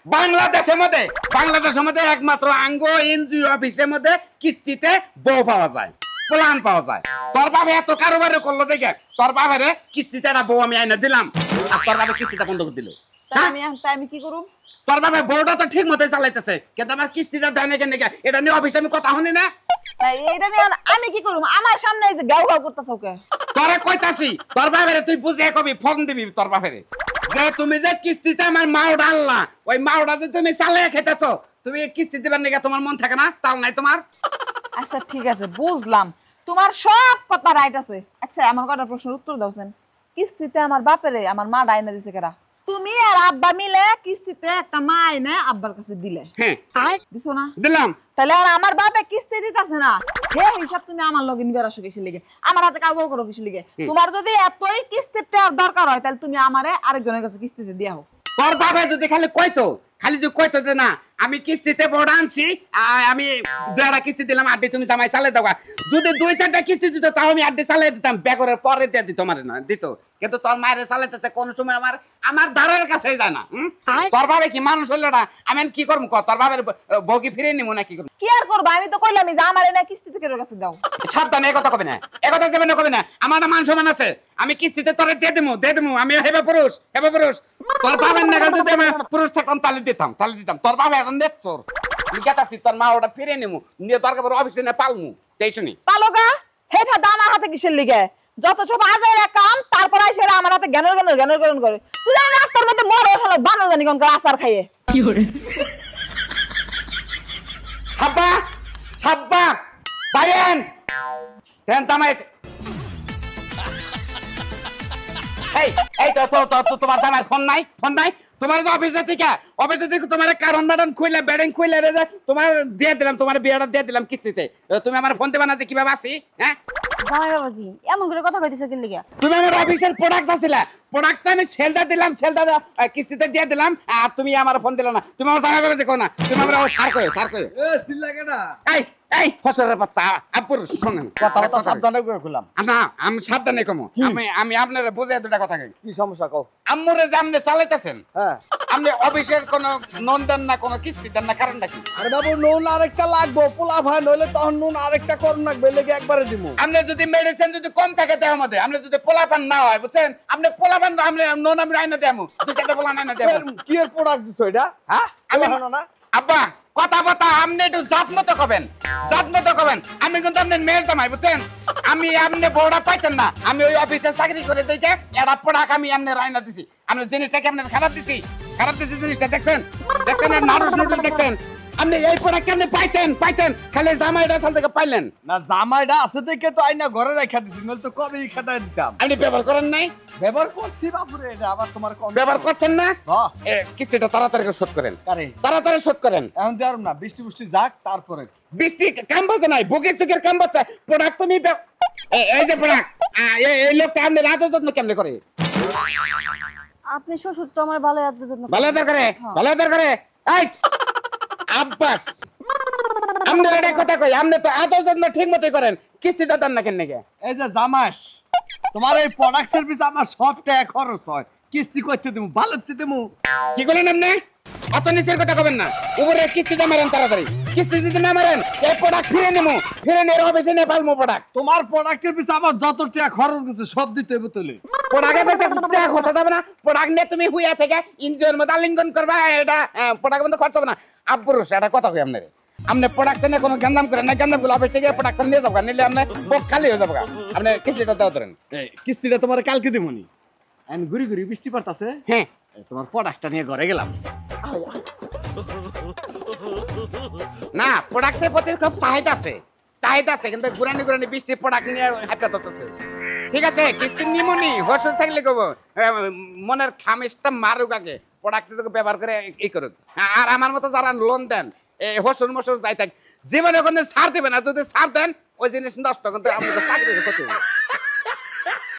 বাংলাদেশের মধ্যে একমাত্র আঙ্গ এনজিও অফিসের মধ্যে কিস্তিতে বউ পাওয়া যায়, প্ল্যান পাওয়া যায়। তোর বাবা এত কারোবারে করলো দেখে তোর বাবারে কিস্তিতে একটা বউ আমি আইনা দিলাম, আর তোর বাবা কিস্তিটা বন্ধ করে দিল। আমি কি করব? তোর বাবা বউটা তো ঠিক মতোই চালাইতেছে, কিন্তু আমার কিস্তিটা দেয় না কেন? এটা নিয়ে অফিসে আমি কথা শুনি না। এইটা নিয়ে আমি কি করব? আমার সামনে এই যে গাও গাও করতেছ ওকে। তোরে কইতাছি তোর বাবারে তুই বুঝে কবি ফোন দিবি তোর বাবারে, যে তুমি যে কিস্তিতে আমার মাওটা আনলা, ওই মাওটা যে তুমি চালিয়ে খেতেছ, তুমি কিস্তি দিবার নাকি তোমার মন থাকে না? তাল নাই তোমার? আচ্ছা ঠিক আছে, বুঝলাম, তোমার সব কথা রাইট আছে। আচ্ছা আমার কটা প্রশ্নের উত্তর দাওছেন। কিস্তিতে আমার বাপেরে আমার মা ডাইনা দিছে কেরা? তুমি আর আব্বা মিলে কিস্তিতে একটা মা এনে আব্বার কাছে দিলে। হ্যাঁ দিছো না? দিলাম। তাহলে আর আমার বাপে কিস্তি দিতেছে না, হে হিসাব তুমি আমার লগে নিবে আসো কিসের লিগে? আমার হাতে কাউ করো কিসের লিগে? তোমার যদি এতই কিস্তির টাকার দরকার হয় তাহলে তুমি আমারে আরেকজনের কাছে কিস্তিতে দিয়া হোক। তোর বাবা যদি খালি কইতো যে না আমি কিস্তিতে বড় আনছি, আমি 2টা কিস্তি দিলাম, 8 তুমি জামাই চালিয়ে দাও। যদি 2-4টা কিস্তি দিত তাও আমি 8 চালিয়ে দিতাম, বেকরের পরে দিয়ে দিত মারে না দিত। কিন্তু তোর মায়ের চালাইতেছে কোন সময় আমার দ্বারের কাছেই যায় না। তোর বাবা কি মানুষ হইল না? আমি কি করবো? তোর বাবার বউকি ফিরে নিবো না কি করবো? কি আর করবো? আমি তো কইলাম যে আমার এনে কিস্তিতে কেউ কাছে দাও। সাবধান, এই কথা কবি না, এই কথা যাবে না, কবি না। আমার না মান সম্মান আছে, আমি কিস্তিতে তোরে দিয়ে দিমু। আমি হেবে পুরুষ। তোর বাবার নাগাল যদি আমি পুরুষ থাকতাম তালি দিতাম। তোর বাবা এখন দেখছোর গেতাছি, তোর মা ওটা ফিরে নিমু, নিয়ে তোর কাছে অফিসে নিয়ে পালমু। তাই শুনি পালোগা হেটা আমার হাতে কিসের লিগে? যত সব আজাইর কাম, তারপর আইসা আমার হাতে জ্ঞানের করে। তুই জানি রাস্তার মধ্যে মর ওঠালো বানর জানি কোন আচার খাইয়ে। কি করে সাব্বা বাইরেন দেন জামাই। এই তো তোমার জামাই ফোন নাই? তোমার যে অফিসে থেকে তোমার কারণ ব্যাডন খুইলে রে যে তোমার দিয়ে দিলাম, তোমার বিয়েটা দিয়ে দিলাম কিস্তিতে। তুমি আমার ফোন দেবা না যে কিভাবে আছি? হ্যাঁ জামাই বাবাজি এমন করে কথা কইতেছ কি লিগা? তুমি আমার অফিসের প্রোডাক্ট আছিলা, প্রোডাক্টটা আমি সেলটা দিলাম, কিস্তিতে দিয়ে দিলাম, আর তুমি আমার ফোন দিলা না। তুমি আমার জামাই বাবাজি কও না, তুমি আমার সার কই এ সিল্লা কেডা? এই ফসরের বাচ্চা আপুর শুনেন কথা সাবধানে করে কইলাম। না আমি সাবধানে কমো। আমি আপনারে বুঝাই দুটা কথা কই। কি সমস্যা কও? আম্মুরে যে আপনি চালাইতেছেন, হ্যাঁ আপনি অফিসের কোন লোন দেন না, কোন কিস্তি দেন না, কারণ নাকি? আরে বাবু নুন আরেকটা লাগবো, পোলা ভাই নইলে তখন নুন আরেকটা করুন লাগবে, লেগে একবারে দিমু। আপনি যদি মেডিসিন যদি কম থাকে দেওয়ার মধ্যে, আপনি যদি পোলাপান না হয় বুঝছেন, আপনি পোলাপান আপনি নোন আমি আইনা দেবো, 2-4টা পোলা আইনা দেবো। কি এর প্রোডাক্ট দিছো এটা? হ্যাঁ আমি হলো না আব্বা কথা আপনি একটু জাত মতো কবেন। আমি কিন্তু আপনার মেয়ের জামাই বুঝছেন, আমি আপনি বড়টা পাইতেন না। আমি ওই অফিসে চাকরি করে দেখে এটা প্রোডাক্ট আমি আপনার আইনা দিছি। আপনার জিনিসটাকে আপনার খারাপ দিছি জিনিসটা দেখছেন নাড়ুস দেখছেন। আপনি এই প্রোডাক্ট আপনি পাইতেন খালি জামাইটা সাল থেকে পাইলেন না। জামাইটা আছে দেখে তো আইনা ঘরে রাখা দিছি, নইলে তো কবেই খেদাই দিতাম। আপনি ব্যবহার করেন নাই? ব্যবহার করছি বাপুরে, এটা আবার তোমার কম ব্যবহার করছেন না? হ্যাঁ কিস্তিটা তাড়াতাড়ি করে শোধ করেন, কারে তাড়াতাড়ি শোধ করেন। এখন দেওয়ার না, বৃষ্টি বৃষ্টি যাক তারপরে। বৃষ্টি কাম বাজে নাই, বুকের চুকের কাম বাজছে। প্রোডাক্ট তুমি এই যে প্রোডাক্ট এই লোকটা আপনি রাত যত্ন কেমনে করে? আপনি শ্বশুর তো আমার ভালো আদর যত্ন ভালো করে এই আব্বাস আমরা এটা কথা কই, আপনি তো আদর যত্ন ঠিক মতোই করেন, কিস্তিটা দেন না কেন? এই যে জামাস, তোমার এই প্রোডাক্ট সার্ভিস আমার সব টাকা খরচ হয়, কিস্তি করতে দেবো, ভালোতে দেবো। কি বলেন আপনি? অত নিচের কথা কবেন না, উপরে কিস্তিটা মারেন তাড়াতাড়ি। কিস্তি যদি না মারেন এই প্রোডাক্ট ফিরে নিয়ে অফিসে নিয়ে পালমো প্রোডাক্ট। তোমার প্রোডাক্টের পিছনে আমার যত টাকা খরচ গেছে সব দিতে হবে তোলে। প্রোডাক্টের পিছনে টাকা খরচ হবে না? প্রোডাক্ট নিয়ে তুমি হুইয়া থেকে ইনজয়ের মধ্যে আলিঙ্গন করবা, এটা প্রোডাক্টের মধ্যে খরচ হবে না? আব্বুরুষ এটা কথা কই আপনারে, আপনি প্রোডাকশনে কোনো গন্দাম করেন না, গন্দাম গুলো অফিস থেকে প্রোডাকশন নিয়ে যাবো, নিলে আপনি বুক খালি হয়ে যাবো। আপনি কিস্তিটা দাও ধরেন। কিস্তিটা তোমার কালকে দেবনি, আমি ঘুরি বৃষ্টি পড়তাছে। হ্যাঁ তোমার প্রোডাক্টটা নিয়ে ঘরে গেলাম। না প্রোডাক্টের প্রতি খুব চাহিদা আছে, কিন্তু গুরানি বৃষ্টি প্রোডাক্ট নিয়ে হাঁটা ধরতেছে। ঠিক আছে কিস্তি নিমনি হরসুল থাকলে কব মনের খামিজটা মারুক আগে, প্রোডাক্টটাকে ব্যবহার করে ই করুক। আর আমার মতো যারা লোন দেন এই হসুর মসুর যাই থাক জীবনে কোনো ছাড় দেবে না, যদি ছাড় দেন ওই জিনিস নষ্ট, কিন্তু আমাদের চাকরি করতে হবে।